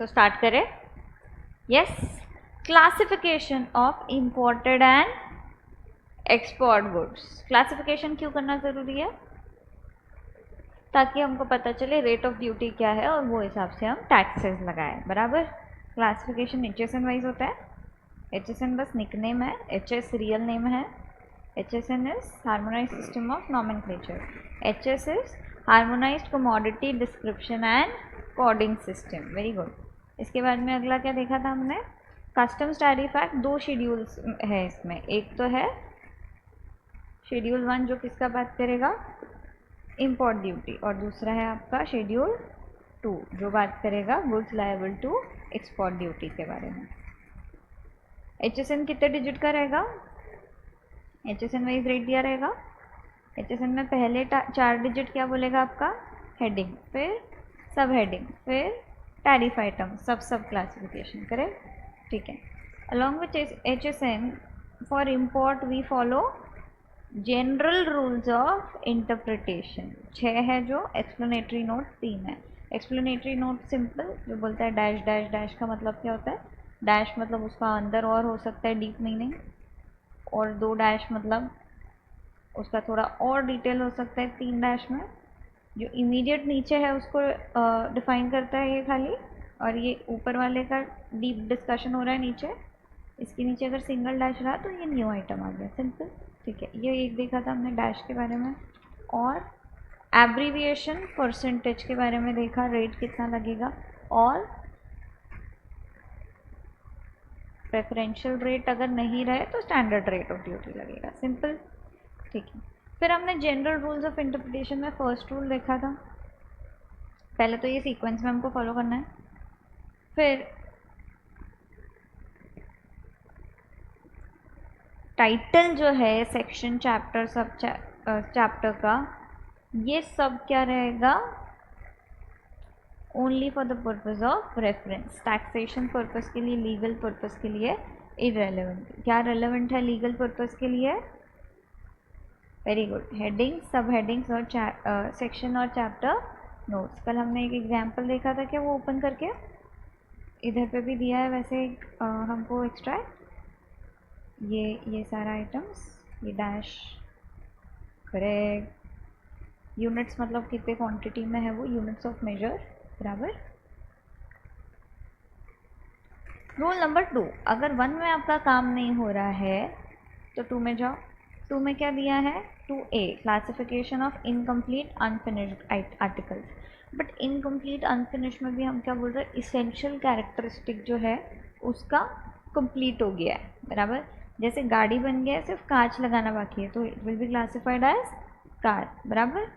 तो स्टार्ट करें। Yes, classification of imported and export goods. Classification क्यों करना ज़रूरी है? ताकि हमको पता चले रेट ऑफ ड्यूटी क्या है और वो हिसाब से हम टैक्सेस लगाएं। बराबर। क्लासिफिकेशन HSN वाइज होता है। HSN बस निकनेम है, HS रियल नेम है। HSN is harmonised system of nomenclature. HS is harmonised commodity description and coding system. Very good. इसके बाद में अगला क्या देखा था हमने? Customs tariff act. 2 शेड्यूल्स है इसमें। एक तो है शेड्यूल 1 जो किसका बात करेगा? इम्पोर्ट ड्यूटी, और दूसरा है आपका शेड्यूल 2 जो बात करेगा goods liable to export duty के बारे में। HSN कितने डिजिट का रहेगा? HSN वाइज रेट दिया रहेगा। HSN में पहले 4 डिजिट क्या बोलेगा आपका? हेडिंग, फिर सब हेडिंग, फिर टैरिफ आइटम, सब क्लासिफिकेशन करें। ठीक है। Along with HSN for import we follow general rules of interpretation. 6 है जो। एक्सप्लेनेटरी नोट 3 है। एक्सप्लेनेटरी नोट सिंपल जो बोलता है डैश डैश डैश का मतलब क्या होता है? डैश मतलब उसका अंदर और हो सकता है डीप मीनिंग, और 2 डैश मतलब उसका थोड़ा और डिटेल हो सकता है 3 डैश में। जो इमीडिएट नीचे है उसको डिफाइन करता है ये खाली, और ये ऊपर वाले का डीप डिस्कशन हो रहा है नीचे। इसके नीचे अगर सिंगल डैश रहा तो ये न्यू आइटम आ गया। सिंपल। ठीक है। ये एक देखा था हमने डैश के बारे में, और एब्रीविएशन परसेंटेज के बारे में देखा, रेट कितना लगेगा, और प्रेफरेंशियल रेट अगर नहीं रहे तो स्टैंडर्ड रेट ऑफ ड्यूटी लगेगा। सिंपल। ठीक है। फिर हमने जनरल रूल्स ऑफ इंटरप्रिटेशन में फर्स्ट रूल देखा था। पहले तो ये सीक्वेंस में हमको फॉलो करना है। फिर टाइटल जो है सेक्शन, चैप्टर, सब चैप्टर का, ये सब क्या रहेगा? Only for the purpose of reference. Taxation purpose के लिए, लीगल पर्पस के लिए इररेलेवेंट। क्या रेलेवेंट है लीगल पर्पस के लिए? Very good. हेडिंग, सब हेडिंग्स और सेक्शन और चैप्टर नोट्स। कल हमने एक एग्जाम्पल देखा था, क्या वो ओपन करके इधर पे भी दिया है वैसे हमको एक्स्ट्रा। ये सारा आइटम्स, ये डैश, करेक्ट। यूनिट्स मतलब कितने क्वांटिटी में है वो, यूनिट्स ऑफ मेजर। बराबर। रूल नंबर 2, अगर 1 में आपका काम नहीं हो रहा है तो 2 में जाओ। 2 में क्या दिया है? 2A classification of incomplete unfinished articles. But incomplete unfinished में भी हम क्या बोल रहे हैं? इसेंशियल कैरेक्टरिस्टिक जो है उसका कंप्लीट हो गया है। बराबर। जैसे गाड़ी बन गया है, सिर्फ कांच लगाना बाकी है, तो it will be classified as car. बराबर।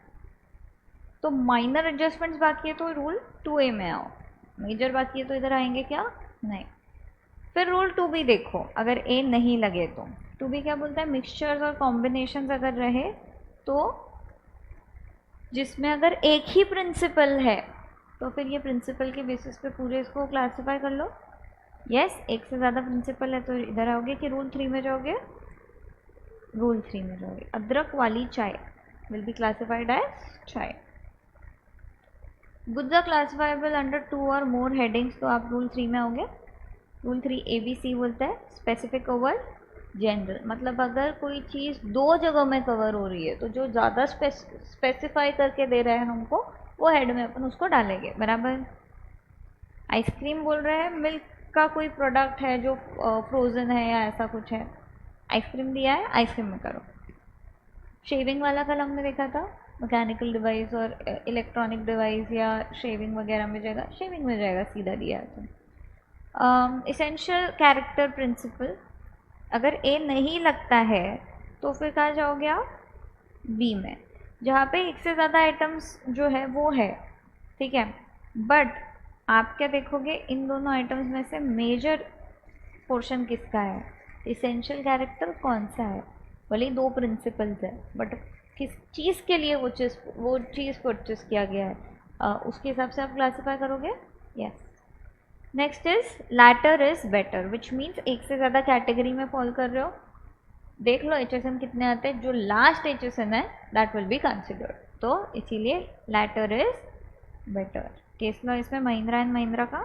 तो माइनर एडजस्टमेंट्स बाकी है तो रूल 2A में आओ। मेजर बाकी है तो इधर आएंगे क्या? नहीं। फिर रूल 2B देखो, अगर A नहीं लगे तो 2B क्या बोलता है? मिक्सचर्स और कॉम्बिनेशंस अगर रहे तो जिसमें अगर एक ही प्रिंसिपल है तो फिर ये प्रिंसिपल के बेसिस पे पूरे इसको क्लासिफाई कर लो। यस, एक से ज़्यादा प्रिंसिपल है तो इधर आओगे कि रूल 3 में जाओगे? रूल 3 में जाओगे। अदरक वाली चाय विल बी क्लासिफाइड एज चाय। गुड्स आर क्लासिफाइबल अंडर 2 और मोर हेडिंग्स, तो आप रूल 3 में आओगे। रूल 3 ABC बोलता है स्पेसिफिक ओवर जनरल। मतलब अगर कोई चीज़ 2 जगह में कवर हो रही है तो जो ज़्यादा स्पेसिफाई करके दे रहे हैं हमको, वो हेड में अपन उसको डालेंगे। बराबर। आइसक्रीम बोल रहे हैं मिल्क का कोई प्रोडक्ट है जो फ्रोज़न है या ऐसा कुछ है, आइसक्रीम दिया है, आइसक्रीम में करो। शेविंग वाला कल हमने देखा था, मैकेनिकल डिवाइस और इलेक्ट्रॉनिक डिवाइस या शेविंग वगैरह में जाएगा, शेविंग में जाएगा, सीधा दिया है तो। इसेंशियल कैरेक्टर प्रिंसिपल, अगर A नहीं लगता है तो फिर कहाँ जाओगे आप? B में, जहाँ पे एक से ज़्यादा आइटम्स जो है वो है। ठीक है। बट आप क्या देखोगे? इन दोनों आइटम्स में से मेजर पोर्शन किसका है? इसेंशियल कैरेक्टर कौन सा है? भले ही 2 प्रिंसिपल्स है, बट किस चीज़ के लिए वो चीज़ परचेस किया गया है, उसके हिसाब से आप क्लासीफाई करोगे। Yes. Next is later is better, which means एक से ज़्यादा कैटेगरी में फॉल कर रहे हो। देख लो HSN कितने आते हैं, जो लास्ट HSN है दैट विल बी कंसिडर्ड, तो इसीलिए लैटर इज बेटर। केस लो इसमें महिंद्रा एंड महिंद्रा का,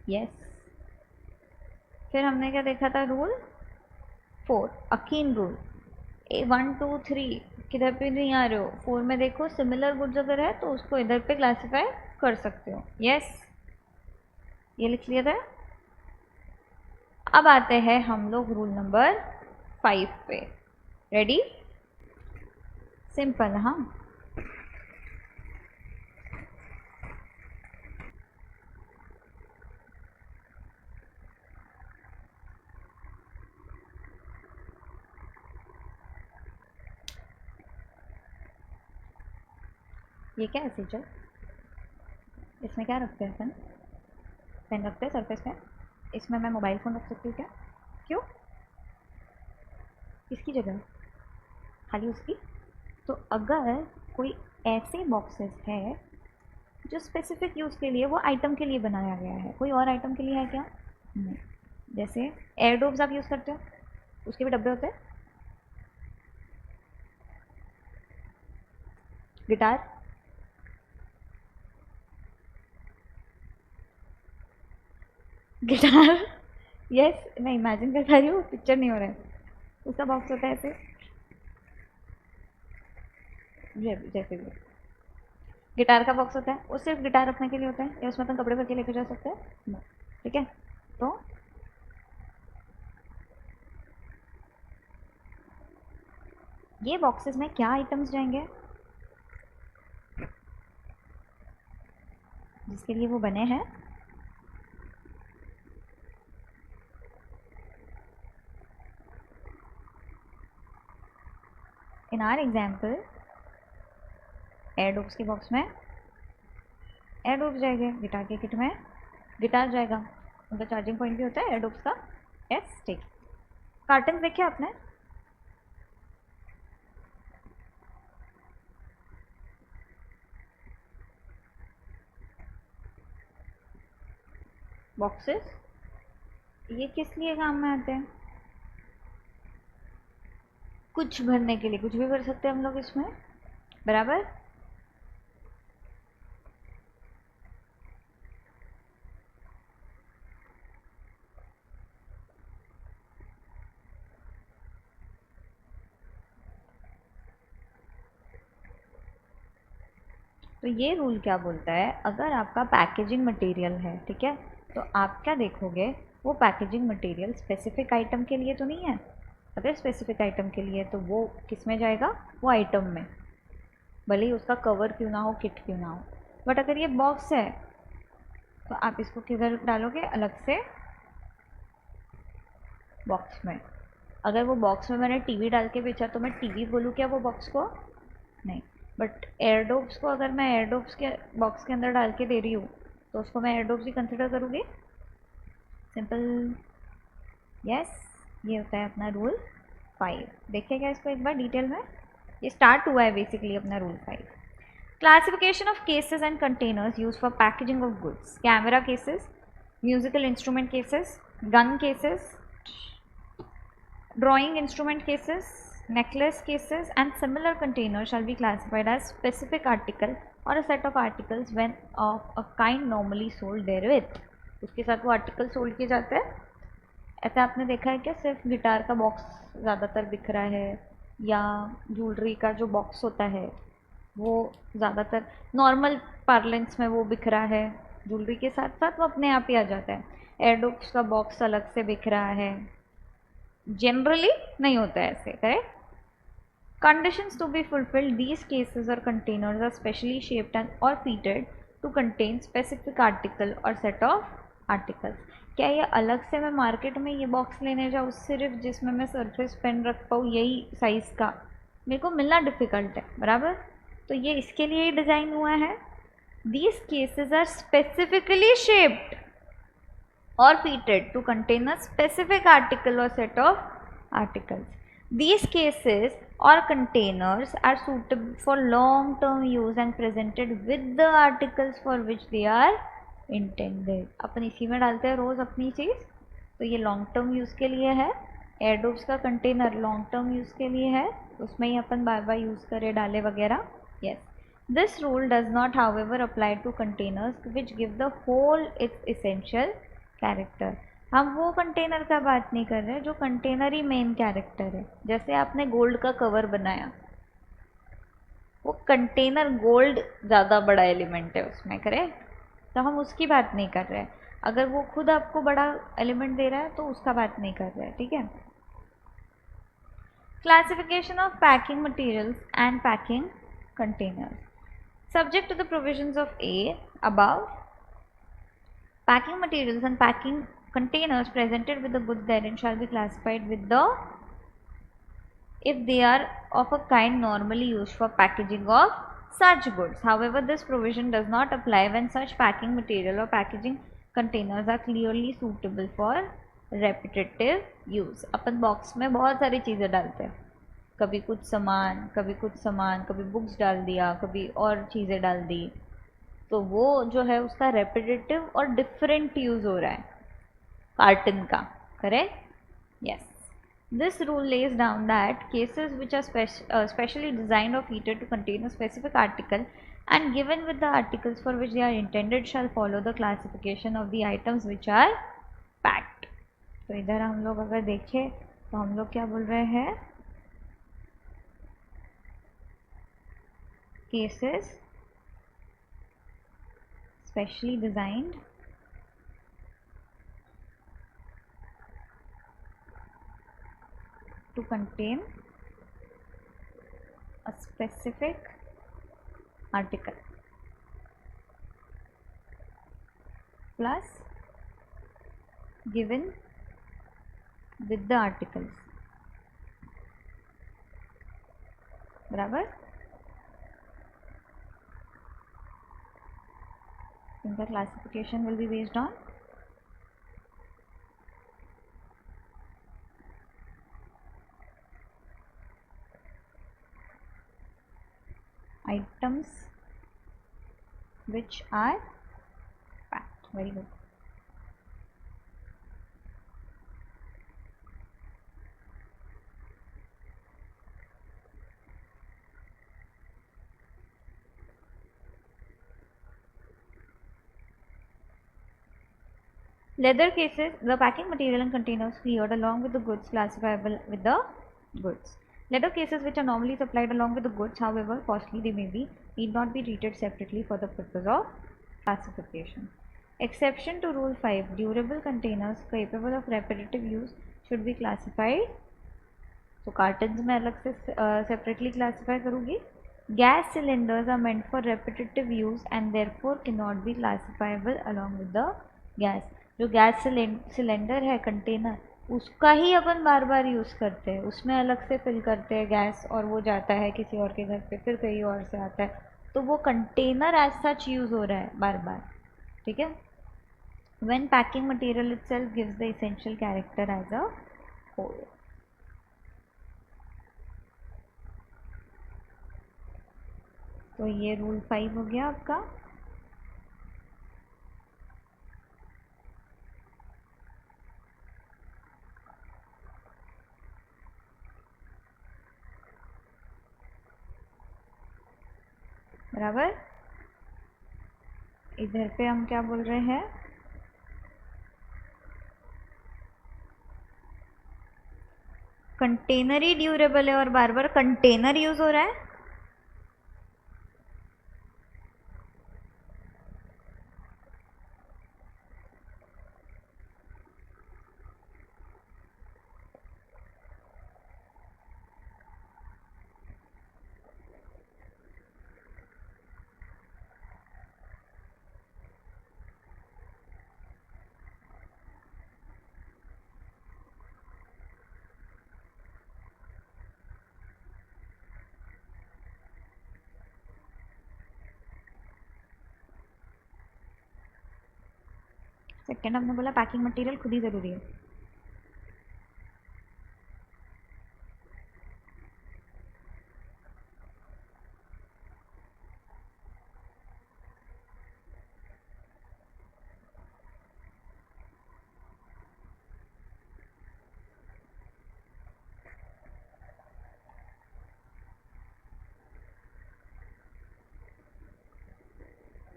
यस। फिर हमने क्या देखा था, रूल 4, अकीन रूल। 1 2 3 किधर पे नहीं आ रहे हो, 4 में देखो सिमिलर गुड्स अगर है तो उसको इधर पे क्लासीफाई कर सकते हो। यस, ये लिख लिया था। अब आते हैं हम लोग रूल नंबर 5 पे। रेडी? सिंपल। हाँ, ये क्या है फीचर? इसमें क्या रखते हैं अपन? पेन रखते हैं, सरफेस पेन। इसमें मैं मोबाइल फ़ोन रख सकती हूँ क्या? क्यों? किसकी जगह? खाली उसकी? तो अगर कोई ऐसे बॉक्सेस है जो स्पेसिफिक यूज़ के लिए, वो आइटम के लिए बनाया गया है, कोई और आइटम के लिए है क्या? नहीं। जैसे एयरडोप्स आप यूज़ करते हो, उसके भी डब्बे होते हैं। गिटार, गिटार यस, मैं इमेजिन कर पा रही हूँ, पिक्चर नहीं हो रहा है। उसका बॉक्स होता है ऐसे, जैसे भी गिटार का बॉक्स होता है, वो सिर्फ गिटार रखने के लिए होता है, या उसमें अपन कपड़े भर के लेकर जा सकते हैं ना। ठीक है, तो ये बॉक्सेस में क्या आइटम्स जाएंगे जिसके लिए वो बने हैं? इन आर एग्जाम्पल, एयरडोप्स के बॉक्स में एयरडोप्स जाएंगे, गिटार के किट में गिटार जाएगा, उनका चार्जिंग पॉइंट भी होता है एयरडोप्स का। यस, ठीक। कार्टन देखे आपने? बॉक्सेस ये किस लिए काम में आते हैं? कुछ भरने के लिए, कुछ भी भर सकते हैं हम लोग इसमें, बराबर। तो ये रूल क्या बोलता है, अगर आपका पैकेजिंग मटेरियल है, ठीक है, तो आप क्या देखोगे, वो पैकेजिंग मटेरियल स्पेसिफिक आइटम के लिए तो नहीं है। अगर स्पेसिफिक आइटम के लिए तो वो किस में जाएगा, वो आइटम में, भले ही उसका कवर क्यों ना हो, किट क्यों ना हो। बट अगर ये बॉक्स है तो आप इसको किधर डालोगे, अलग से बॉक्स में। अगर वो बॉक्स में मैंने टीवी डाल के बेचा तो मैं टीवी बोलूँ क्या वो बॉक्स को? नहीं। बट एयरडोप्स को अगर मैं एयरडोप्स के बॉक्स के अंदर डाल के दे रही हूँ तो उसको मैं एयरडोप्स ही कंसिडर करूँगी। सिंपल। यस, ये होता है अपना रूल 5। देखिएगा इसको एक बार डिटेल में, ये स्टार्ट हुआ है बेसिकली अपना rule 5। Classification of cases and containers use for packaging of goods, camera cases, musical instrument cases, gun cases, drawing instrument cases, necklace cases and similar containers shall be classified as specific article or a set of articles when of a kind normally sold therewith। उसके साथ वो article sold किए जाते हैं। ऐसा आपने देखा है क्या, सिर्फ गिटार का बॉक्स ज़्यादातर दिख रहा है, या ज्वेलरी का जो बॉक्स होता है वो ज़्यादातर नॉर्मल पार्लेंस में वो बिक रहा है, ज्वेलरी के साथ साथ वो अपने आप ही आ जाता है। एयरडोप्स का बॉक्स अलग से बिक रहा है, जनरली नहीं होता है ऐसे, correct. Conditions to be fulfilled, these cases or containers are specially shaped and or fitted to contain specific article or set of articles। क्या ये अलग से मैं मार्केट में ये बॉक्स लेने जाऊँ सिर्फ जिसमें मैं सरफेस पेन रख पाऊँ यही साइज़ का, मेरे को मिलना डिफ़िकल्ट है, बराबर। तो ये इसके लिए ही डिज़ाइन हुआ है। These cases are specifically shaped or fitted to contain a specific article or set of articles। These cases or containers are suitable for long term use and presented with the articles for which they are intended। अपन इसी में डालते हैं रोज़ अपनी चीज़, तो ये long term use के लिए है। एयरडोप्स का कंटेनर लॉन्ग टर्म यूज़ के लिए है, उसमें ही अपन बार बार यूज़ करें, डाले वगैरह। Yes, this rule does not however apply to containers which give the whole its essential character. हम वो कंटेनर का बात नहीं कर रहे जो कंटेनर ही मेन कैरेक्टर है। जैसे आपने गोल्ड का कवर बनाया, वो कंटेनर गोल्ड ज़्यादा बड़ा एलिमेंट है उसमें, करेक्ट? तो हम उसकी बात नहीं कर रहे हैं। अगर वो खुद आपको बड़ा एलिमेंट दे रहा है तो उसका बात नहीं कर रहे हैं, ठीक है? Classification of packing materials and packing containers subject to the provisions of A above. Packing materials and packing containers presented with the goods therein shall be classified with the, if they are of a kind normally used for packaging of such goods. However, this provision does not apply when such packing material or packaging containers are clearly suitable for repetitive use. Upon box में बहुत सारी चीज़ें डालते हैं, कभी कुछ सामान, कभी कुछ सामान, कभी बुक्स डाल दिया, कभी और चीज़ें डाल दी, तो वो जो है उसका रेपिटेटिव और डिफरेंट यूज़ हो रहा है कार्टन का, correct? Yes. This rule lays down that cases which are specially designed और fitted to contain a specific article and given with the articles for which they are intended shall follow the classification of the items which are packed. तो इधर हम लोग अगर देखें तो हम लोग क्या बोल रहे हैं, cases specially designed to contain a specific article plus given with the articles, बराबर? इनका classification will be based on items which are packed. Very good. Leather cases, the packing material and containers cleared along with the goods classifiable with the goods. Leather cases which are normally supplied along with the goods, however costly they may be, need not be treated separately for the purpose of classification. Exception to Rule 5, durable containers capable of repetitive use should be classified. तो cottons में अलग से separately classify करूँगी. Gas cylinders are meant for repetitive use and therefore cannot be classifiable along with the gas. जो gas cylinder है container, उसका ही अपन बार बार use करते हैं, उसमें अलग से फिल करते हैं गैस और वो जाता है किसी और के घर पे, फिर कहीं और से आता है, तो वो कंटेनर एज सच यूज़ हो रहा है बार बार, ठीक है? When packing material itself gives the essential character as a whole. तो ये रूल 5 हो गया आपका. बराबर? इधर पे हम क्या बोल रहे हैं, कंटेनर ही ड्यूरेबल है और बार बार कंटेनर यूज हो रहा है. सेकेंड हमने बोला पैकिंग मटेरियल खुद ही ज़रूरी है.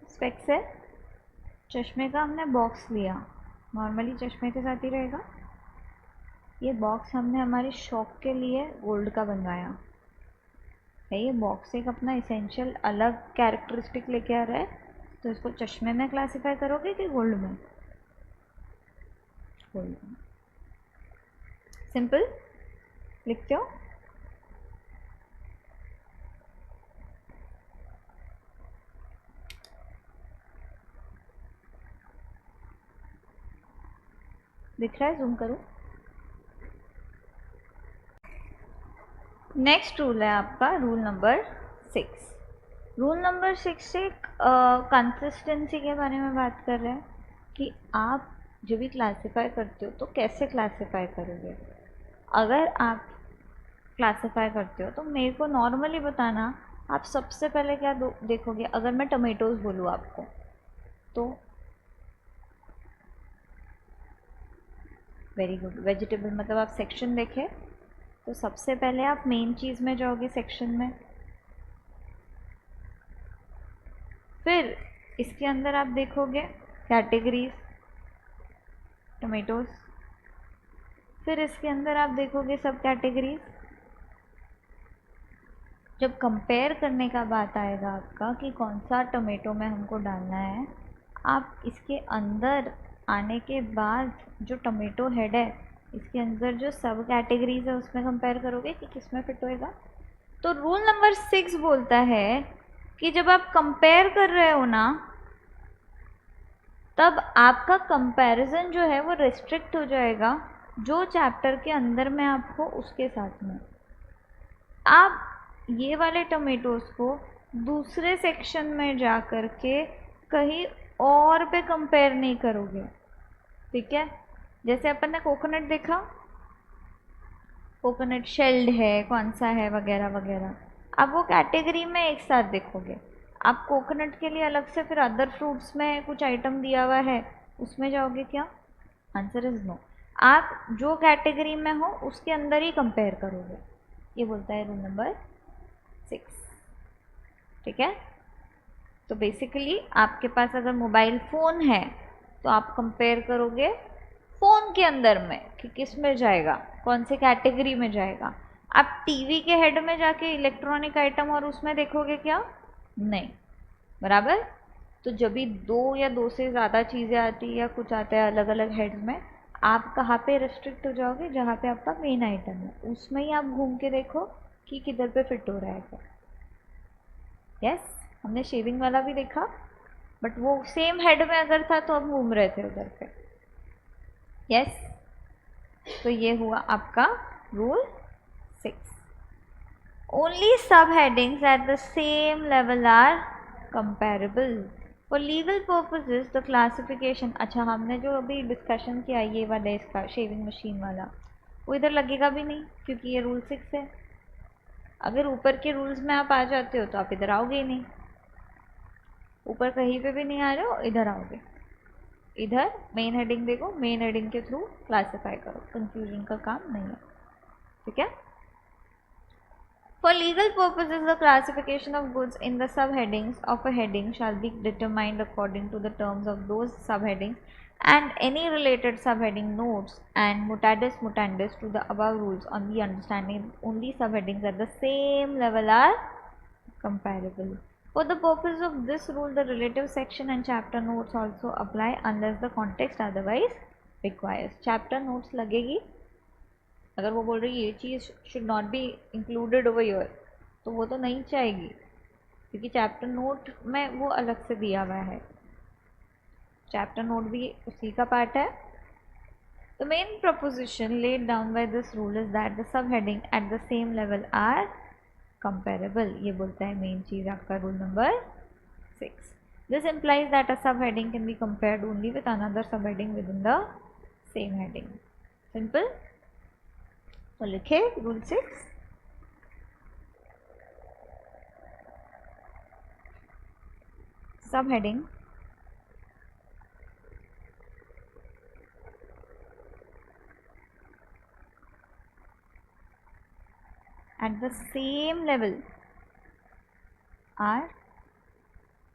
स्पेक्स है, चश्मे का हमने बॉक्स लिया, नॉर्मली चश्मे के साथ ही रहेगा। ये बॉक्स हमने हमारे शौक के लिए गोल्ड का बनवाया है। ये बॉक्स एक अपना इसेंशियल अलग कैरेक्टरिस्टिक लेके आ रहा है, तो इसको चश्मे में क्लासिफाई करोगे कि गोल्ड में? गोल्ड में। सिंपल लिखते हो। दिख रहा है? जूम करूँ? नेक्स्ट रूल है आपका रूल नंबर 6। रूल नंबर 6 से कंसिस्टेंसी के बारे में बात कर रहे हैं कि आप जब भी क्लासिफाई करते हो तो कैसे क्लासिफाई करोगे। अगर आप क्लासिफाई करते हो तो मेरे को नॉर्मली बताना, आप सबसे पहले क्या देखोगे। अगर मैं टमेटोज़ बोलूँ आपको तो वेरी गुड, वेजिटेबल मतलब आप सेक्शन देखें तो सबसे पहले आप मेन चीज़ में जाओगे सेक्शन में, फिर इसके अंदर आप देखोगे कैटेगरीज टमेटोज़, फिर इसके अंदर आप देखोगे सब कैटेगरीज। जब कंपेयर करने का बात आएगा आपका कि कौन सा टमेटो में हमको डालना है, आप इसके अंदर आने के बाद जो टमेटो हेड है इसके अंदर जो सब कैटेगरीज है उसमें कंपेयर करोगे कि किस में फिट होएगा। तो रूल नंबर 6 बोलता है कि जब आप कंपेयर कर रहे हो ना, तब आपका कंपैरिजन जो है वो रिस्ट्रिक्ट हो जाएगा जो चैप्टर के अंदर में आप हो उसके साथ में। आप ये वाले टमेटोज़ को दूसरे सेक्शन में जा कर के कहीं और पे कंपेयर नहीं करोगे, ठीक है। जैसे अपन ने कोकोनट देखा, कोकोनट शेल्ड है, कौन सा है वगैरह वगैरह, आप वो कैटेगरी में एक साथ देखोगे। आप कोकोनट के लिए अलग से फिर अदर फ्रूट्स में कुछ आइटम दिया हुआ है उसमें जाओगे क्या? Answer is no. आप जो कैटेगरी में हो उसके अंदर ही कंपेयर करोगे, ये बोलता है रूल नंबर 6, ठीक है। तो बेसिकली आपके पास अगर मोबाइल फ़ोन है तो आप कंपेयर करोगे फ़ोन के अंदर में कि किस में जाएगा, कौन से कैटेगरी में जाएगा। आप टीवी के हेड में जाके इलेक्ट्रॉनिक आइटम और उसमें देखोगे क्या? नहीं, बराबर। तो जब भी दो या दो से ज़्यादा चीज़ें आती या कुछ आता है अलग अलग हेड में, आप कहाँ पे रिस्ट्रिक्ट हो जाओगे? जहाँ पे आपका मेन आइटम है उसमें ही आप घूम के देखो कि किधर पे फिट हो रहा है क्या। यस, हमने शेविंग वाला भी देखा, बट वो सेम हेड में अगर था तो हम घूम रहे थे उधर पे। यस, तो ये हुआ आपका rule 6। Only sub headings at the same level are comparable for legal purposes the classification. अच्छा, हमने जो अभी डिस्कशन किया ये वाला इसका शेविंग मशीन वाला, वो इधर लगेगा भी नहीं क्योंकि ये रूल 6 है। अगर ऊपर के रूल्स में आप आ जाते हो तो आप इधर आओगे ही नहीं, ऊपर कहीं पे भी नहीं आ रहे हो, इधर आओगे। इधर मेन हेडिंग देखो, मेन हेडिंग के थ्रू क्लासिफाई करो, कंफ्यूजन का काम नहीं है, ठीक है। For legal purposes, the classification of goods in the subheadings of a heading shall be determined according to the terms of those subheadings and any related subheading notes and mutatis mutandis to the above rules on the understanding only subheadings at the same level are comparable. For the purpose of this rule, the relative section and chapter notes also apply unless the context otherwise requires. Chapter notes लगेगी, अगर वो बोल रही है ये चीज़ should not be included over your, तो वो तो नहीं चाहेगी क्योंकि चैप्टर नोट में वो अलग से दिया हुआ है। चैप्टर नोट भी उसी का पार्ट है। The main proposition laid down by this rule is that the sub heading at the same level are comparable. ये बोलता है मेन चीज़ आपका rule number 6। This implies that a sub heading can be compared only with another sub heading within the same heading. Simple. तो लिखे rule 6, sub heading at the same level are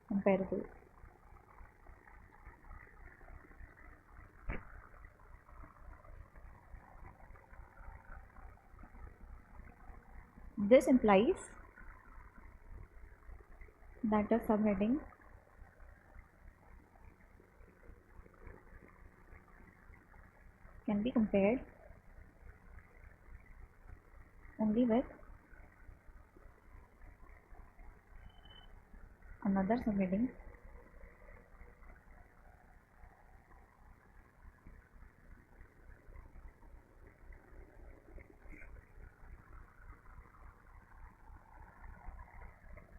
comparable. This implies that a subheading can be compared only with another subheading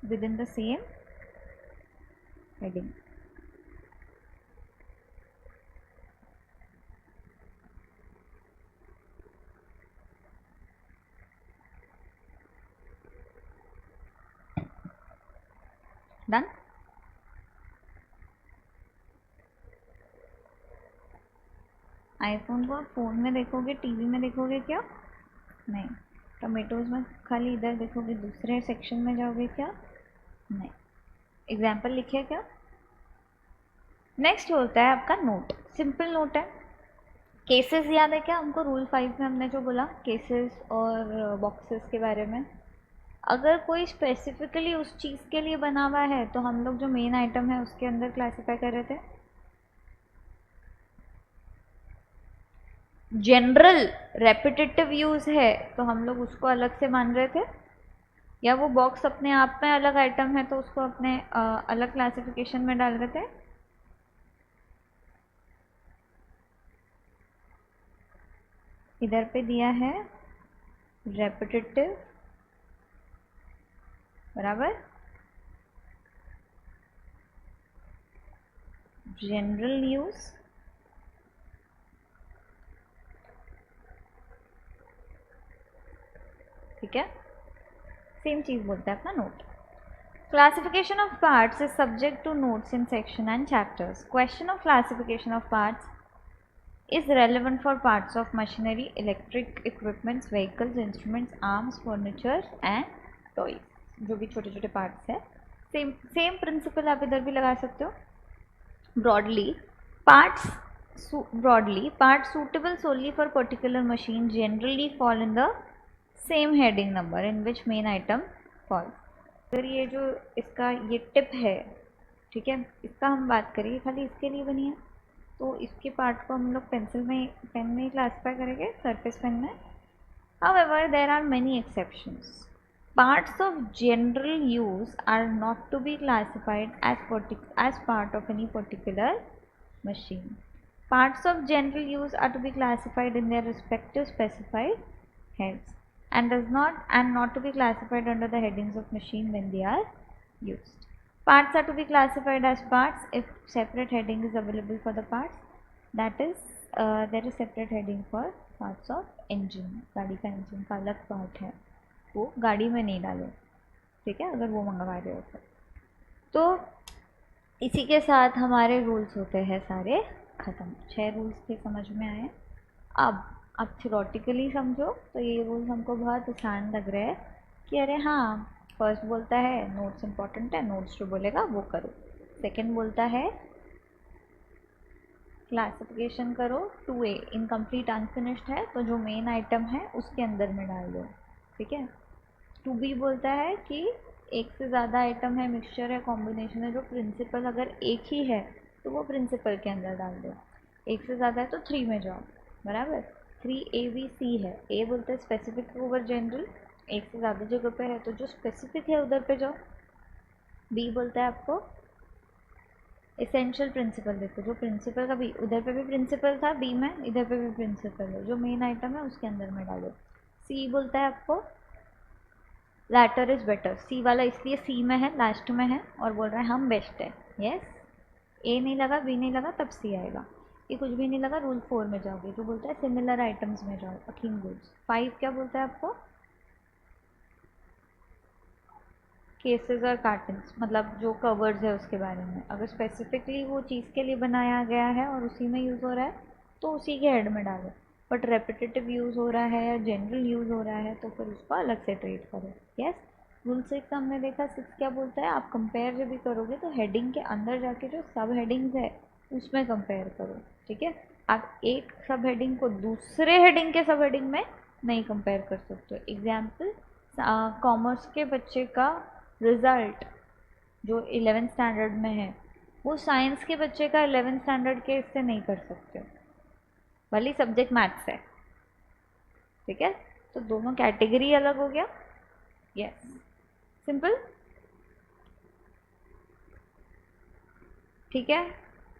within the same heading. Done? IPhone को आप phone में देखोगे, TV में देखोगे क्या? नहीं. टमेटोज़ में खाली इधर देखोगे, दूसरे सेक्शन में जाओगे क्या? नहीं. एग्जाम्पल लिखिए क्या? नेक्स्ट होता है आपका नोट. सिंपल नोट है. केसेस याद है क्या हमको? रूल 5 में हमने जो बोला केसेस और बॉक्सेस के बारे में. अगर कोई स्पेसिफिकली उस चीज़ के लिए बना हुआ है तो हम लोग जो मेन आइटम है उसके अंदर क्लासीफाई कर रहे थे. जनरल रेपिटेटिव यूज़ है तो हम लोग उसको अलग से मान रहे थे, या वो बॉक्स अपने आप में अलग आइटम है तो उसको अपने अलग क्लासिफिकेशन में डाल रहे थे. इधर पे दिया है रेपिटेटिव बराबर जनरल यूज़ ठीक है. सेम चीज़ बोलता है अपना note. Classification of parts is subject to notes in section and chapters. Question of classification of parts is relevant for parts of machinery, electric equipments, vehicles, instruments, arms, furniture and toys. जो भी छोटे छोटे parts हैं. Same principle आप इधर भी लगा सकते हो. Broadly parts suitable solely for particular machine generally fall in the same heading number in which main item falls. अगर ये जो इसका ये टिप है, ठीक है, इसका हम बात करेंगे, खाली इसके लिए बनी है तो इसके पार्ट को हम लोग पेन में ही क्लासीफाई करेंगे, सरफेस पेन में. However, there are many exceptions. Parts of general use are not to be classified as part of any particular machine. Parts of general use are to be classified in their respective specified heads and not to be classified under the headings of machine when they are used. Parts are to be classified as parts if separate heading is available for the parts. That is, there is separate heading for parts of engine. गाड़ी का engine का अलग part है, वो गाड़ी में नहीं डालो, ठीक है, अगर वो मंगवा रहे हो तो. इसी के साथ हमारे रूल्स होते हैं सारे ख़त्म. 6 रूल्स थे, समझ में आए. अब आप थ्योरेटिकली समझो तो ये रूल्स हमको बहुत आसान लग रहे हैं कि अरे हाँ, फर्स्ट बोलता है नोट्स इंपॉर्टेंट है, नोट्स जो बोलेगा वो करो. सेकंड बोलता है क्लासिफिकेशन करो. 2A इनकम्प्लीट अनफिनिश्ड है तो जो मेन आइटम है उसके अंदर में डाल दो, ठीक है. 2B बोलता है कि एक से ज़्यादा आइटम है, मिक्सचर है, कॉम्बिनेशन है, जो प्रिंसिपल अगर एक ही है तो वो प्रिंसिपल के अंदर डाल दो. एक से ज़्यादा है तो 3 में जाओ, बराबर. 3ABC है. ए बोलता है स्पेसिफिक ओवर जनरल, एक से ज़्यादा जगह पे है तो जो स्पेसिफिक है उधर पे जाओ. बी बोलता है आपको एसेंशियल प्रिंसिपल देखो, जो प्रिंसिपल का बी उधर पे भी प्रिंसिपल था बी में, इधर पे भी प्रिंसिपल है, जो मेन आइटम है उसके अंदर में डालो. सी बोलता है आपको लैटर इज़ बेटर. सी वाला इसलिए सी में है, लास्ट में है, और बोल रहा है हम बेस्ट है. यस. ए नहीं लगा, बी नहीं लगा, तब सी आएगा. ये कुछ भी नहीं लगा, रूल 4 में जाओगे जो बोलता है सिमिलर आइटम्स में जाओ, अकीम गुड्स. 5 क्या बोलता है आपको? केसेस और कार्टन्स, मतलब जो कवर्स है उसके बारे में. अगर स्पेसिफिकली वो चीज़ के लिए बनाया गया है और उसी में यूज़ हो रहा है तो उसी के हेड में डालो. बट रेपिटेटिव यूज़ हो रहा है या जनरल यूज़ हो रहा है तो फिर उसको अलग से ट्रीट करो. यस. रूल 6 हमने देखा. 6 क्या बोलता है? आप कंपेयर जब भी करोगे तो हेडिंग के अंदर जाके जो सब हेडिंग्स है उसमें कंपेयर करो, ठीक है. आप एक सब हेडिंग को दूसरे हेडिंग के सब हेडिंग में नहीं कंपेयर कर सकते. एग्जाम्पल कॉमर्स के बच्चे का रिज़ल्ट जो 11th स्टैंडर्ड में है वो साइंस के बच्चे का 11th स्टैंडर्ड के इससे नहीं कर सकते, भले सब्जेक्ट मैथ्स है, ठीक है। तो दोनों कैटेगरी अलग हो गया। यस, सिंपल, ठीक है।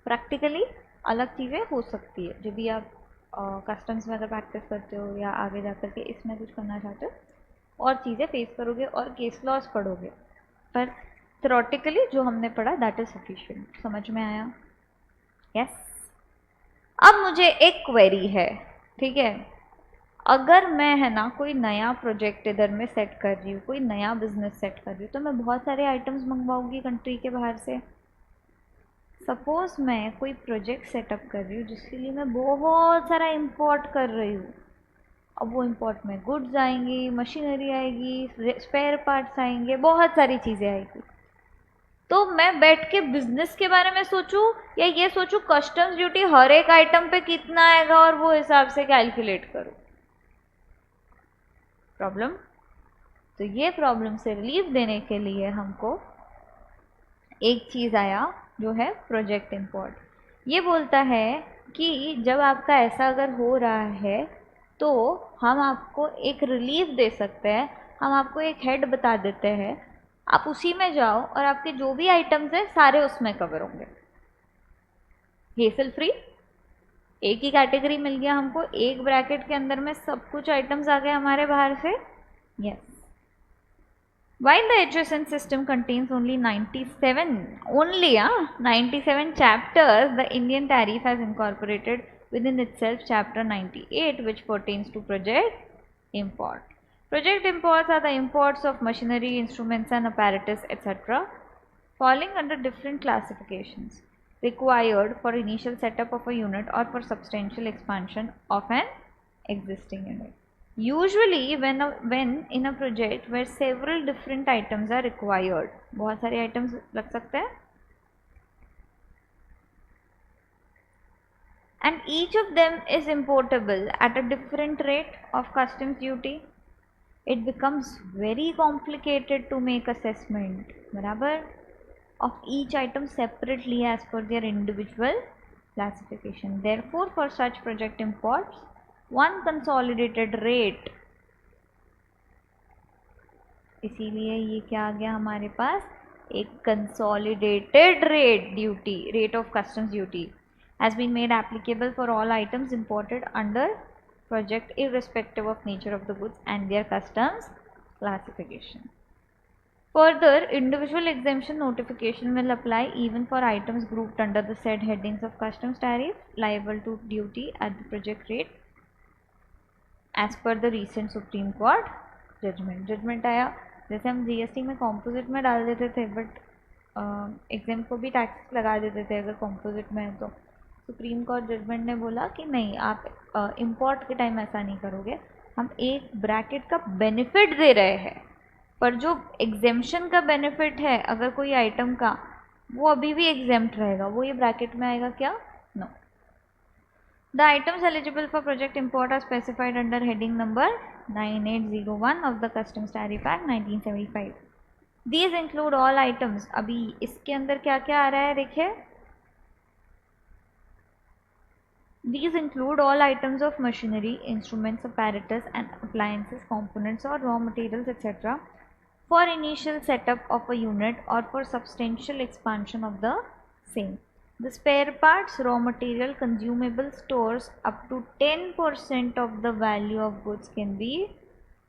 प्रैक्टिकली अलग चीज़ें हो सकती है, जो भी आप कस्टम्स में अगर प्रैक्टिस करते हो या आगे जा कर के इसमें कुछ करना चाहते हो और चीज़ें फेस करोगे और केस लॉस पढ़ोगे, पर थ्योरेटिकली जो हमने पढ़ा दैट इज सफिशिएंट। समझ में आया? यस। अब मुझे एक क्वेरी है, ठीक है। अगर मैं है ना कोई नया प्रोजेक्ट इधर में सेट कर रही हूँ, कोई नया बिजनेस सेट कर रही हूँ, तो मैं बहुत सारे आइटम्स मंगवाऊंगी कंट्री के बाहर से। सपोज मैं कोई प्रोजेक्ट सेटअप कर रही हूँ जिसके लिए मैं बहुत सारा इंपोर्ट कर रही हूँ। अब वो इंपोर्ट में गुड्स आएंगी, मशीनरी आएगी, स्पेयर पार्ट्स आएंगे, बहुत सारी चीज़ें आएगी। तो मैं बैठ के बिजनेस के बारे में सोचूं या ये सोचूं कस्टम्स ड्यूटी हर एक आइटम पे कितना आएगा और वो हिसाब से कैलकुलेट करूं? प्रॉब्लम। तो ये प्रॉब्लम से रिलीफ देने के लिए हमको एक चीज़ आया जो है प्रोजेक्ट इंपोर्ट। ये बोलता है कि जब आपका ऐसा अगर हो रहा है तो हम आपको एक रिलीफ दे सकते हैं, हम आपको एक हेड बता देते हैं, आप उसी में जाओ और आपके जो भी आइटम्स हैं सारे उसमें कवर होंगे, हेसल फ्री। एक ही कैटेगरी मिल गया हमको, एक ब्रैकेट के अंदर में सब कुछ आइटम्स आ गए हमारे बाहर से। Yes. While the HSN system contains only 97 chapters, the Indian tariff has incorporated within itself chapter 98, which pertains to project import. Project imports are the imports of machinery, instruments and apparatus, etc., falling under different classifications required for initial setup of a unit or for substantial expansion of an existing unit. Usually when in a project where several different items are required, बहुत सारे items लग सकते हैं, and each of them is importable at a different rate of customs duty, it becomes very complicated to make assessment, बराबर, of each item separately as per their individual classification. Therefore, for such project imports, one consolidated rate, इसीलिए ये क्या आ गया हमारे पास, एक consolidated rate duty, rate of customs duty has been made applicable for all items imported under project irrespective of nature of the goods and their customs classification. Further, individual exemption notification will apply even for items grouped under the said headings of customs tariff liable to duty at the project rate as per the recent Supreme Court judgment आया, जैसे हम GST में composite में डाल देते थे, but exam को भी टैक्स लगा देते थे अगर कॉम्पोजिट में है तो सुप्रीम कोर्ट जजमेंट ने बोला कि नहीं, आप इंपोर्ट के टाइम ऐसा नहीं करोगे, हम एक ब्रैकेट का बेनिफिट दे रहे हैं, पर जो एग्जेम्पशन का बेनिफिट है अगर कोई आइटम का, वो अभी भी एग्जेम्प्ट रहेगा, वो ये ब्रैकेट में आएगा क्या? No. The items eligible for project import are specified under heading number 9801 of the Customs Tariff Act 1975. These include all items. अभी इसके अंदर क्या क्या आ रहा है देखिए, These include all items of machinery, instruments, apparatus and appliances, components or raw materials, etc. for initial setup of a unit or for substantial expansion of the same. The spare parts, raw material, consumable stores up to 10% of the value of goods can be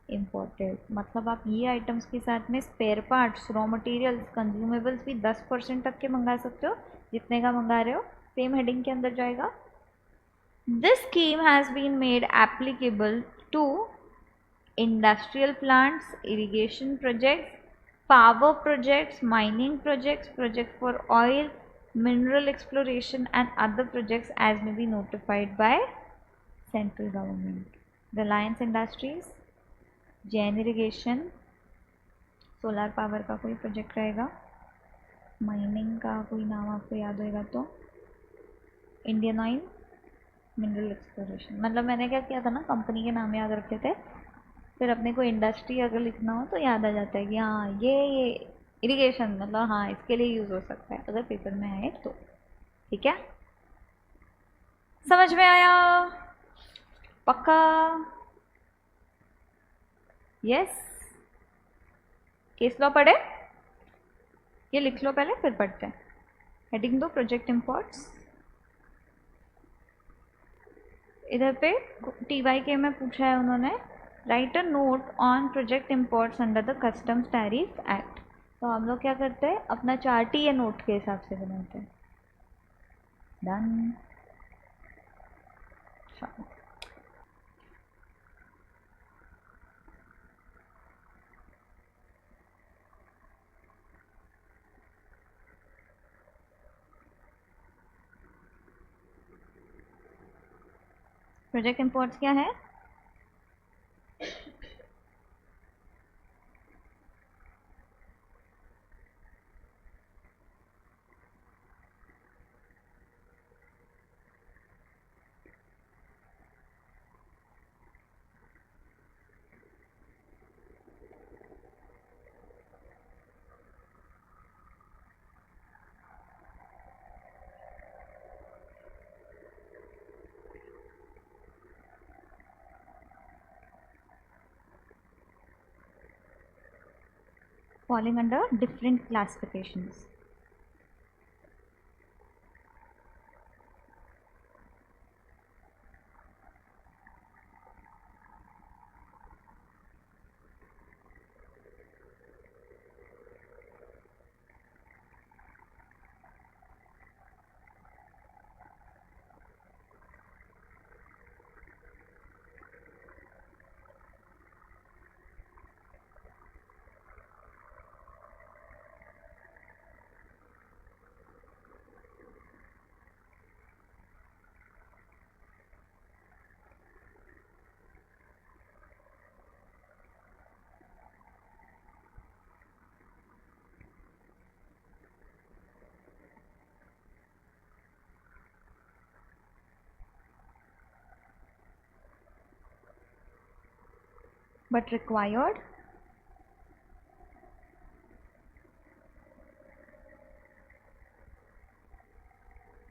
imported. मतलब आप ये items के साथ में spare parts, raw materials, consumables भी 10% तक के मंगा सकते हो, जितने का मंगा रहे हो सेम हेडिंग के अंदर जाएगा. This scheme has been made applicable to industrial plants, irrigation projects, power projects, mining projects, projects for oil, mineral exploration and other projects as may be notified by central government. Reliance Industries, Jain irrigation, solar power का कोई project रहेगा, mining का कोई नाम आपको याद होएगा तो इंडियन ऑयल, मिनरल एक्सप्लोरेशन. मतलब मैंने क्या किया था ना, कंपनी के नाम याद रखे थे, फिर अपने को इंडस्ट्री अगर लिखना हो तो याद आ जाता है कि हाँ ये इरिगेशन मतलब हाँ इसके लिए यूज़ हो सकता है अगर पेपर में आए तो। ठीक है, समझ में आया? पक्का? यस। केस लॉ पढ़े? ये लिख लो पहले फिर पढ़ते हैं। हेडिंग दो प्रोजेक्ट इंपोर्ट्स। इधर पे TYK में पूछा है उन्होंने, right a note on project imports under the customs tariff act. तो हम लोग क्या करते हैं, अपना चार्ट ही ये नोट के हिसाब से बनाते हैं। डन। प्रोजेक्ट इंपोर्ट्स क्या है? Falling under different classifications. But required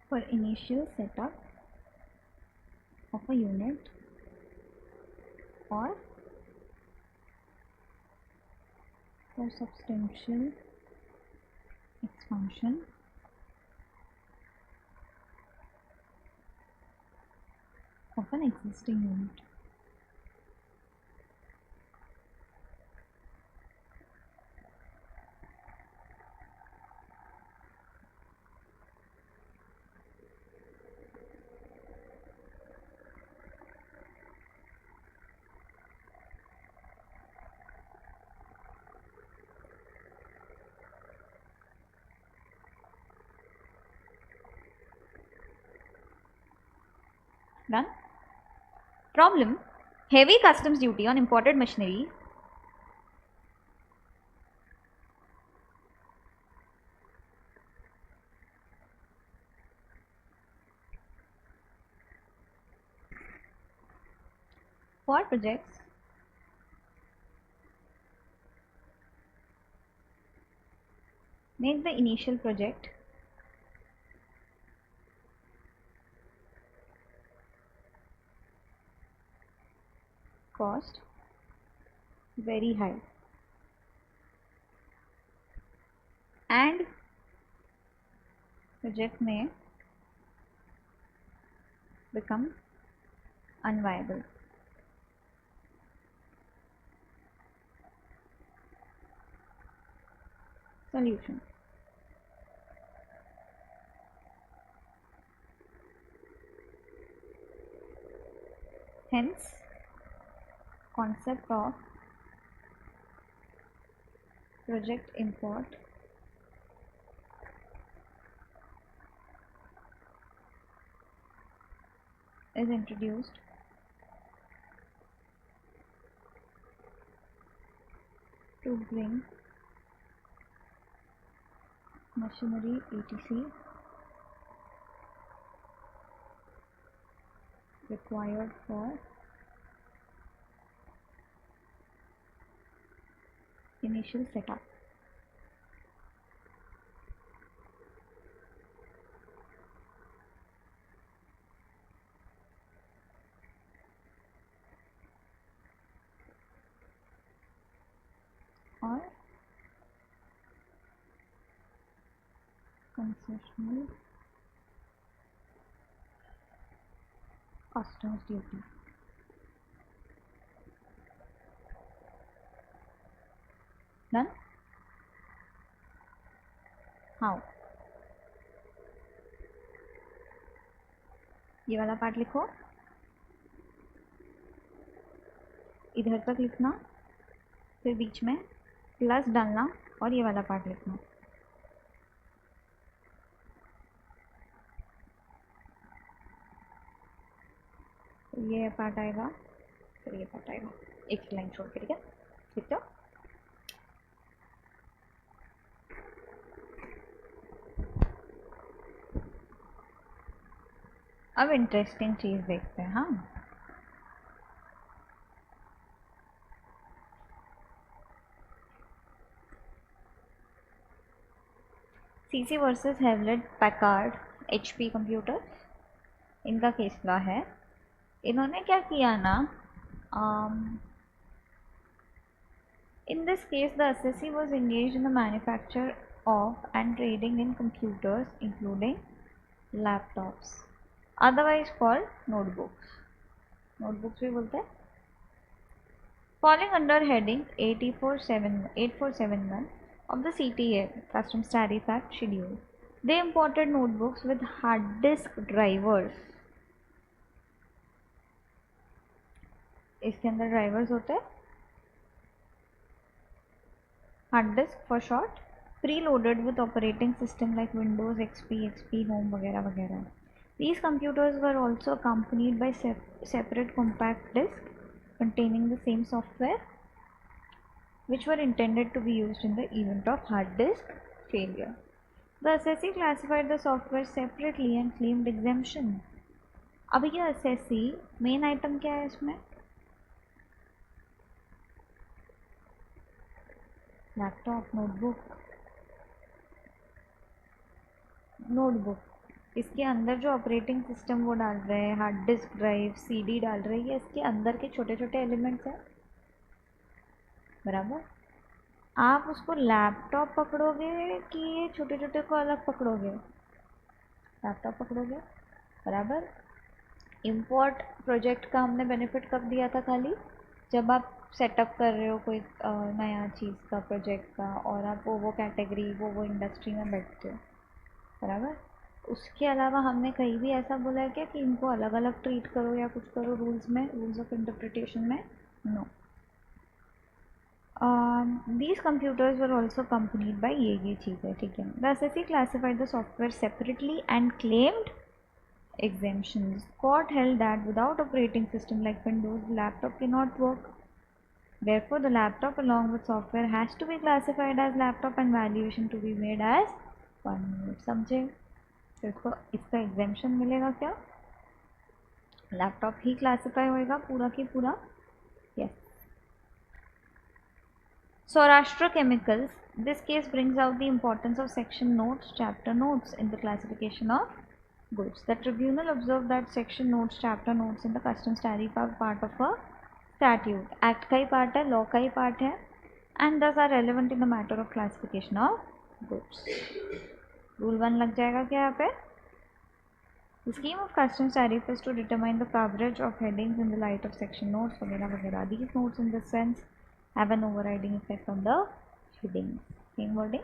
for initial setup of a unit or for substantial expansion of an existing unit. Done? Problem: heavy customs duty on imported machinery for projects make the initial project cost very high and project may become unviable. Solution: hence concept of project import is introduced to bring machinery etc required for initial setup. और concessional customs duty. Done? How? ये वाला part लिखो, इधर तक लिखना, फिर बीच में plus डालना और ये वाला पार्ट लिखना. ये पार्ट आएगा, फिर ये पार्ट आएगा, एक लाइन छोड़ के. ठीक है, ठीक है. अब इंटरेस्टिंग चीज़ देखते हैं. हाँ, CC versus Hewlett Packard HP computers, इनका केस लॉ है. इन्होंने क्या किया ना, in this case the assessee was engaged in the manufacture of and trading in computers including laptops, otherwise called notebooks. Notebooks भी बोलते हैं. Falling under heading 8471 of the CTA Customs Tariff Act schedule, they imported notebooks with hard disk drivers. इसके अंदर drivers होते हैं, hard disk for short, pre loaded with operating system like Windows XP, XP home वगैरह वगैरह. These computers were also accompanied by separate compact discs containing the same software, which were intended to be used in the event of hard disk failure. The assessee classified the software separately and claimed exemption. अब ये assessee main item क्या है इसमें? Laptop, notebook. इसके अंदर जो operating system वो डाल रहे हैं, हार्ड डिस्क ड्राइव, CD डाल रहे हैं, इसके अंदर के छोटे छोटे एलिमेंट्स हैं. बराबर. आप उसको लैपटॉप पकड़ोगे कि ये छोटे छोटे को अलग पकड़ोगे? लैपटॉप पकड़ोगे. बराबर. इंपोर्ट प्रोजेक्ट का हमने बेनिफिट कब दिया था? खाली जब आप सेटअप कर रहे हो कोई नया चीज़ का, प्रोजेक्ट का, और आप वो कैटेगरी वो इंडस्ट्री में बैठते हो. बराबर. उसके अलावा हमने कहीं भी ऐसा बोला है क्या कि इनको अलग अलग ट्रीट करो या कुछ करो रूल्स में, रूल्स ऑफ इंटरप्रिटेशन में? No. These computers were also accompanied by ये चीज़ है. ठीक है. The assessee classified the software separately and claimed exemptions. Court held that without operating system like Windows, the laptop cannot work. Therefore, the laptop along with software has to be classified as laptop and valuation to be made as 1 unit. समझे? तो इसको इसका exemption मिलेगा क्या? Laptop ही classify होएगा पूरा की पूरा. Yes. Saurashtra Chemicals, this case brings out the importance of section notes, chapter notes in the classification of goods. The tribunal observed that section notes, chapter notes in the customs tariff are part of a statute. Act का ही part है, law का ही part है, and thus are relevant in the matter of classification of goods. Rule 1 लग जाएगा क्या यहाँ पे? The scheme of customs tariff is to determine the coverage of headings in the light of section notes वगैरह वगैरह. These notes in this sense have an overriding effect on the headings. Same wording.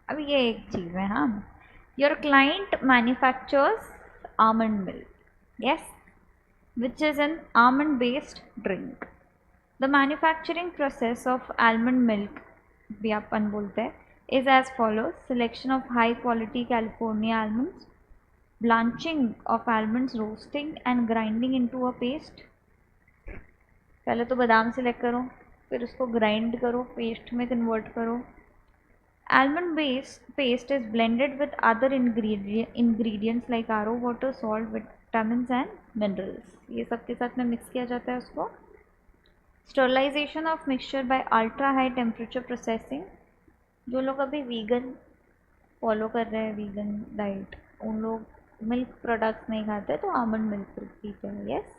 अब ये एक चीज़ है. हाँ, your client manufactures almond milk, yes, which is an almond based drink. The manufacturing process of almond milk भी अपन बोलते हैं is as follows: selection of high quality California almonds, blanching of almonds, roasting and grinding into a paste. पहले तो बादाम select करो, फिर उसको grind करो, पेस्ट में कन्वर्ट करो. Almond paste is blended with other ingredients like RO water, salt, vitamins and minerals. ये सब के साथ में मिक्स किया जाता है उसको. Sterilisation of mixture by ultra high temperature processing. जो लोग अभी वीगन फॉलो कर रहे हैं, वीगन डाइट, उन लोग मिल्क प्रोडक्ट्स नहीं खाते तो आमंड मिल्क पीते हैं। Yes.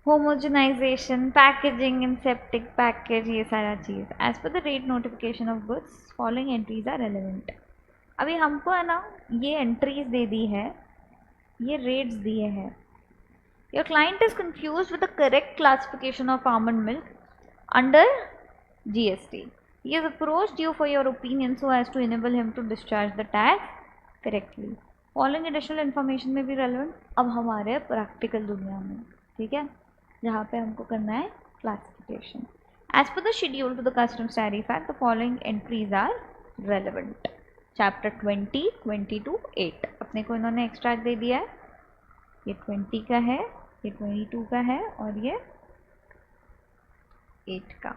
Homogenization, packaging, aseptic package, ये सारा चीज़। As per the rate notification of goods following entries are relevant. अभी हमको है ना ये एंट्रीज दे दी है, ये रेट्स दिए हैं। Your client is confuse with the correct classification of almond milk under GST. He has approached you for your opinion so as to enable him to discharge the tax correctly. Following additional information में भी relevant अब हमारे practical दुनिया में, ठीक है, जहाँ पे हमको करना है classification. As per the schedule to the customs tariff act, the following entries are relevant. Chapter 20, 22, 8 अपने को इन्होंने एक्सट्रैक्ट दे दिया है। ये 20 का है, ये 22 का है और ये 8 का।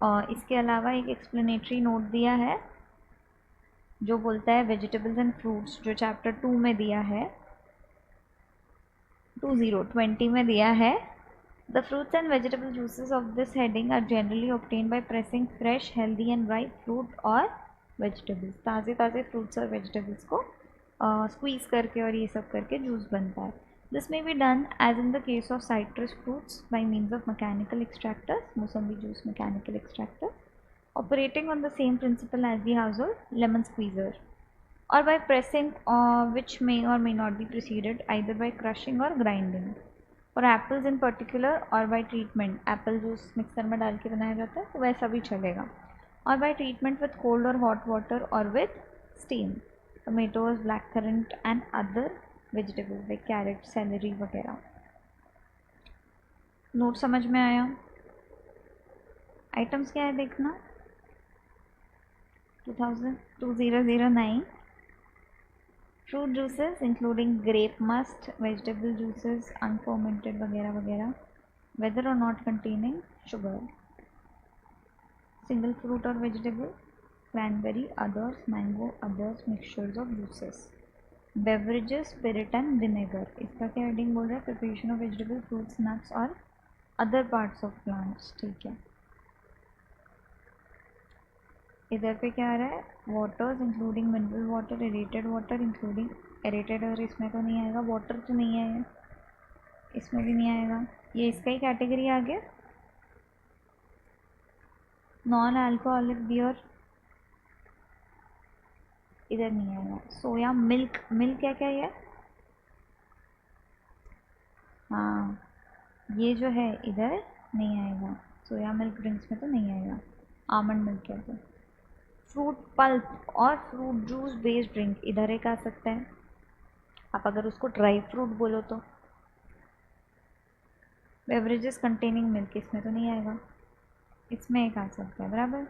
और इसके अलावा एक एक्सप्लेनेटरी नोट दिया है जो बोलता है वेजिटेबल्स एंड फ्रूट्स, जो चैप्टर 2 में दिया है, 20 में दिया है। The fruits and vegetable juices of this heading are generally obtain by pressing fresh healthy and ripe fruit और वेजिटेबल्स। ताज़े ताज़े फ्रूट्स और वेजिटेबल्स को स्क्वीज़ करके और ये सब करके जूस बनता है। This may be done as in the case of citrus fruits by means of mechanical extractors, mosambi juice mechanical extractor, operating on the same principle as the household lemon squeezer, or by pressing, which may or may not be preceded either by crushing or grinding. For apples in particular, or by treatment, apple juice mixer में डाल के बनाया जाता है तो वैसा भी चलेगा, or by treatment with cold or hot water or with steam. Tomatoes, blackcurrant and other vegetables like carrot, celery वगैरह। नोट समझ में आया? आइटम्स क्या है देखना। 2009 fruit juices including grape must, vegetable juices, unfermented वगैरह वगैरह, whether or not containing sugar, single fruit or vegetable, cranberry, others, mango, others, mixtures of juices, beverages, spirit and vinegar। इसका क्या हेडिंग बोल रहा है? preparation of vegetable, fruits, nuts और other parts of plants। ठीक है, इधर पे क्या आ रहा है? Waters including mineral water, aerated water including aerated, और इसमें तो नहीं आएगा, वाटर तो नहीं है ये, इसमें भी नहीं आएगा, ये इसका ही कैटेगरी आ गया। नॉन अल्कोहलिक बियर इधर नहीं आएगा। सोया मिल्क, मिल्क क्या क्या है? हाँ, ये जो है इधर नहीं आएगा, सोया मिल्क ड्रिंक्स में तो नहीं आएगा। आमंड मिल्क कहते हैं। फ्रूट पल्प और फ्रूट जूस बेस्ड ड्रिंक इधर एक आ सकता है। आप अगर उसको ड्राई फ्रूट बोलो तो। बेवरेजेस कंटेनिंग मिल्क इसमें तो नहीं आएगा, इसमें एक आ सकता है, बराबर।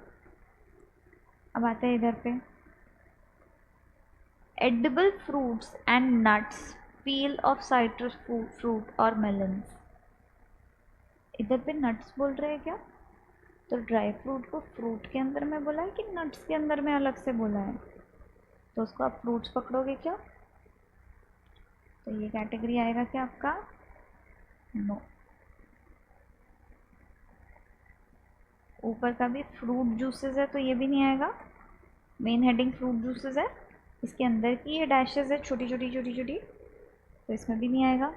अब आते हैं इधर पे, edible fruits and nuts, peel of citrus fruit और मेलन्स। इधर पे नट्स बोल रहे हैं क्या? तो ड्राई फ्रूट को फ्रूट के अंदर में बोला है कि नट्स के अंदर में अलग से बोला है? तो उसको आप फ्रूट्स पकड़ोगे क्या? तो ये कैटेगरी आएगा क्या आपका? नो। ऊपर का भी फ्रूट जूसेस है तो ये भी नहीं आएगा। मेन हेडिंग फ्रूट जूसेस है, इसके अंदर की ये डैशेस है छोटी छोटी छोटी छोटी, तो इसमें भी नहीं आएगा।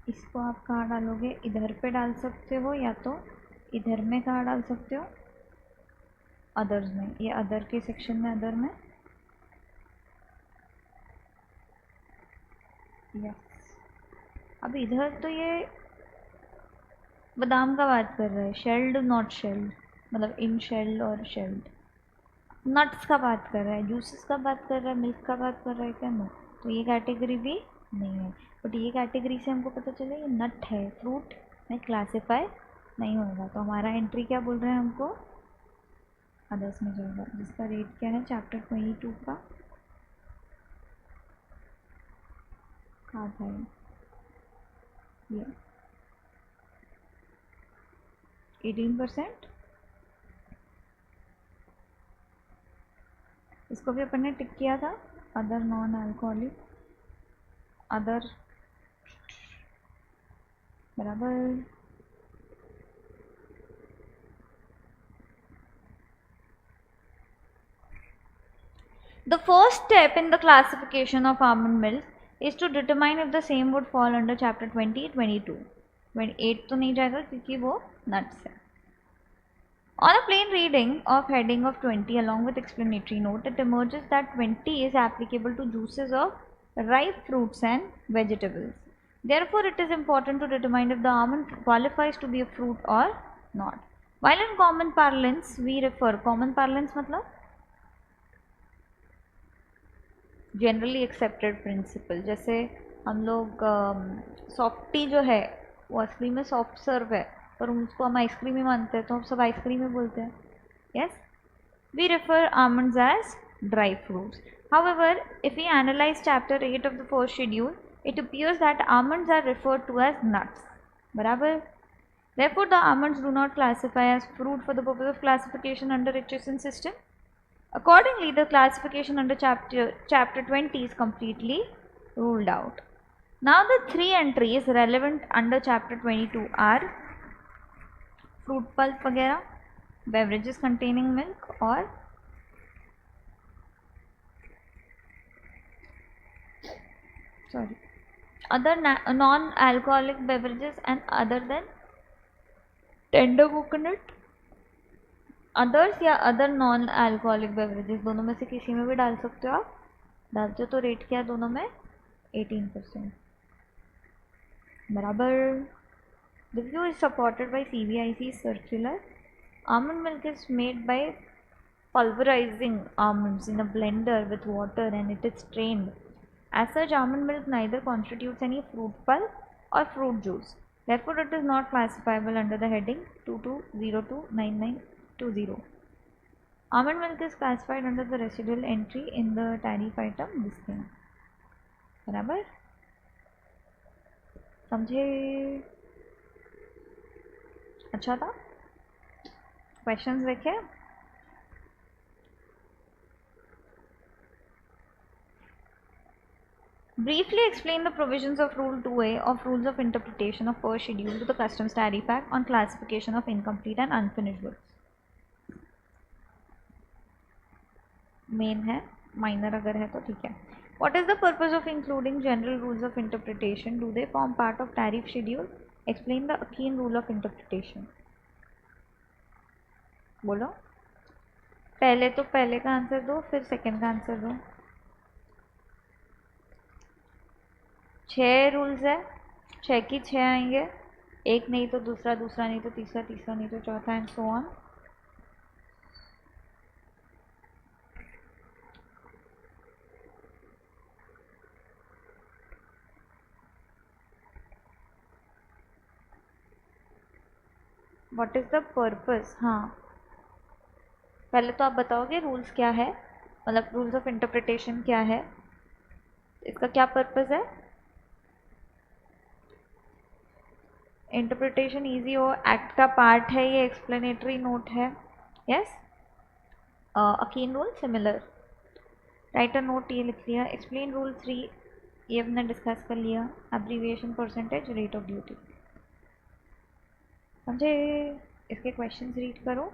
इसको आप कहाँ डालोगे? इधर पे डाल सकते हो या तो इधर में कहाँ डाल सकते हो? अदर्स में, ये अदर के सेक्शन में, अदर में। यस। अब इधर तो ये बादाम का बात कर रहा है, शेल्ड नॉट शेल्ड, मतलब इन शेल्ड और शेल्ड। नट्स का बात कर रहा है, जूसेस का बात कर रहा है, मिल्क का बात कर रहा है क्या? नो। तो ये कैटेगरी भी नहीं है। बट ये कैटेगरी से हमको पता चले ये नट है, फ्रूट में क्लासीफाई नहीं होगा। तो हमारा एंट्री क्या बोल रहे हैं हमको? अदर्स में जाएगा, जिसका रेट क्या है? चैप्टर 22 का कहाँ था ये 18%। इसको भी अपन ने टिक किया था। अदर नॉन अल्कोहलिक, अदर बराबर। The first step in the classification of almond milk is to determine if the same would fall under chapter 20, 22. 28 तो नहीं जाएगा क्योंकि वो nuts है. On a plain reading of heading of 20 along with explanatory note, it emerges that 20 is applicable to juices of ripe fruits and vegetables. Therefore, it is important to determine if the almond qualifies to be a fruit or not. While in common parlance, we refer, common parlance मतलब generally accepted principal, जैसे हम लोग softy जो है वो असली में soft सर्व है पर उसको हम आइसक्रीम ही मानते हैं तो हम सब आइसक्रीम ही बोलते हैं. Yes, we refer almonds as dry fruits. However, if we analyse chapter 8 of the first schedule, it appears that almonds are referred to as nuts. बराबर. Therefore, the almonds do not classify as fruit for the purpose of classification under Richardson system. Accordingly, the classification under chapter 20 is completely ruled out. Now, the three entries relevant under chapter 22 are fruit pulp वगैरह, beverages containing milk और other non-alcoholic beverages and other than tender coconut. Others या other non alcoholic beverages, दोनों में से किसी में भी डाल सकते हो आप. डालते हो तो रेट क्या है दोनों में? 18%. बराबर. The view is supported by CBIC circular. Almond milk is made by pulverizing almonds in a blender with water and it is strained. As such, almond milk neither constitutes any fruit pulp or fruit juice. Therefore, it is not classifiable under the heading 22029920. Almond milk is classified under the residual entry in the tariff item listing. बराबर. समझे? अच्छा था. Questions देखें. Briefly explain the provisions of Rule 2A of Rules of Interpretation of First Schedule to the Customs Tariff Act on classification of incomplete and unfinished goods. Main है, minor अगर है तो ठीक है. What is the purpose of including general rules of interpretation? Do they form part of tariff schedule? Explain the Akin rule of interpretation. बोलो. पहले तो पहले का आंसर दो, फिर सेकंड का आंसर दो. 6 रूल्स है, 6 की 6 आएंगे. एक नहीं तो दूसरा, दूसरा नहीं तो तीसरा, तीसरा नहीं तो चौथा, and so on. What is the purpose? हाँ, पहले तो आप बताओगे रूल्स क्या है, मतलब रूल्स ऑफ इंटरप्रिटेशन क्या है, इसका क्या पर्पस है. इंटरप्रिटेशन इजी हो, एक्ट का पार्ट है, ये एक्सप्लेनेटरी नोट है. Yes. Akin rule similar. Writer note ये लिख लिया. एक्सप्लेन रूल 3 ये हमने डिस्कस कर लिया. Abbreviation percentage rate of duty. समझे? इसके क्वेश्चंस रीड करो.